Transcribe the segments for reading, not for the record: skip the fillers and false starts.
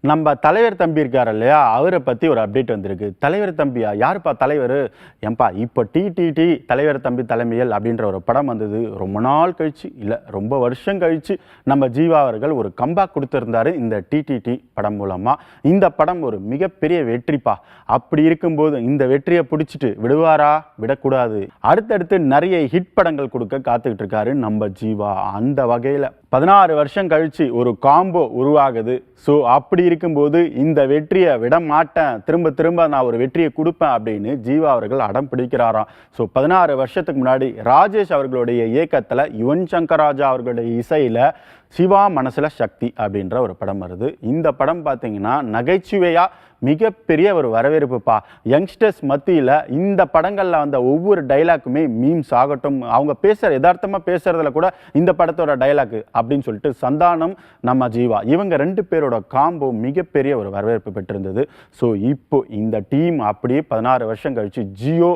நம்ம தலைவர் தம்பி இருக்கார் இல்லையா, அவரை பற்றி ஒரு அப்டேட் வந்திருக்கு. தலைவர் தம்பியா? யாருப்பா தலைவர்? ஏன்பா இப்போ டிடிடி தலைவர் தம்பி தலைமையில் அப்படின்ற ஒரு படம் வந்தது. ரொம்ப நாள் கழிச்சு, இல்லை ரொம்ப வருஷம் கழிச்சு நம்ம ஜீவா அவர்கள் ஒரு கம்பேக் கொடுத்துருந்தாரு இந்த டிடிடி படம் மூலமாக. இந்த படம் ஒரு மிகப்பெரிய வெற்றிப்பா. அப்படி இருக்கும்போது இந்த வெற்றியை பிடிச்சிட்டு விடுவாரா? விடக்கூடாது. அடுத்தடுத்து நிறைய ஹிட் படங்கள் கொடுக்க காத்துக்கிட்டு இருக்காரு நம்ம ஜீவா. அந்த வகையில் 16 வருஷம் கழிச்சு ஒரு காம்போ உருவாகுது. ஸோ அப்படி இருக்கும்போது இந்த வெற்றியை விட மாட்டேன், திரும்ப திரும்ப நான் ஒரு வெற்றியை கொடுப்பேன் அப்படின்னு ஜீவா அவர்கள் அடம் பிடிக்கிறாராம். ஸோ 16 வருஷத்துக்கு முன்னாடி ராஜேஷ் அவர்களுடைய இயக்கத்தில் யுவன் சங்கர் ராஜா அவர்களுடைய இசையில் சிவா மனசுல சக்தி அப்படின்ற ஒரு படம் வருது. இந்த படம் பார்த்தீங்கன்னா நகைச்சுவையாக மிகப்பெரிய ஒரு வரவேற்புப்பா. யங்ஸ்டர்ஸ் மத்தியில் இந்த படங்களில் வந்த ஒவ்வொரு டைலாக்குமே மீம்ஸ் ஆகட்டும், அவங்க பேசுகிற யதார்த்தமாக பேசுகிறதுல கூட இந்த படத்தோட டைலாக்கு அப்படின்னு சொல்லிட்டு சந்தானம் நம்ம ஜீவா இவங்க 2 பேரோட காம்போ மிகப்பெரிய ஒரு வரவேற்பு பெற்றிருந்தது. ஸோ இப்போ இந்த டீம் அப்படியே 16 வருஷம் கழிச்சு ஜியோ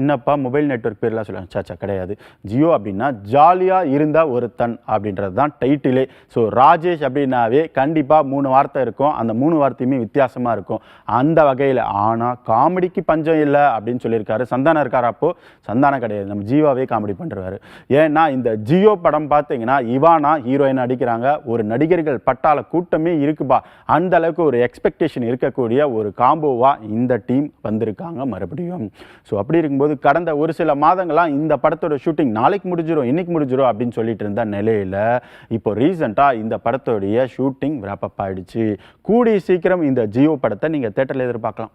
என்னப்பா மொபைல் நெட்வொர்க் பேர்லாம் சொல்லுவாங்க, சாச்சா கிடையாது. ஜியோ அப்படின்னா ஜாலியாக இருந்த ஒருத்தன் அப்படின்றது தான் டைட்டிலே. ஸோ ராஜேஷ் அப்படின்னாவே கண்டிப்பாக 3 வார்த்தை இருக்கும். அந்த 3 வார்த்தையுமே வித்தியாசமாக இருக்கும். அந்த வகையில் ஆனால் காமெடிக்கு பஞ்சம் இல்லை அப்படின்னு சொல்லியிருக்காரு. சந்தானம் இருக்கார், அப்போது சந்தானம் கிடையாது, நம்ம ஜீவாவே காமெடி பண்ணுறாரு. ஏன்னா இந்த ஜியோ படம் பார்த்தீங்கன்னா இவானா ஹீரோயின் அடிக்கிறாங்க, ஒரு நடிகர்கள் பட்டாள கூட்டமே இருக்குப்பா. அந்த அளவுக்கு ஒரு எக்ஸ்பெக்டேஷன் இருக்கக்கூடிய ஒரு காம்போவாக இந்த டீம் வந்திருக்காங்க மறுபடியும். ஸோ அப்படி இருக்கும்போது கடந்த ஒரு சில மாதங்களாக இந்த படத்தோட ஷூட்டிங் நாளைக்கு முடிஞ்சிடும், இன்னைக்கு முடிஞ்சிடும் அப்படின்னு சொல்லிட்டு இருந்த நிலையில் இப்போ ரீசெண்டாக இந்த படத்தோடைய ஷூட்டிங் wrap up ஆயிடுச்சு. கூடிய சீக்கிரம் இந்த ஜியோ படத்தை நீங்கள் தேட்டரில் எதிர்பார்க்கலாம்.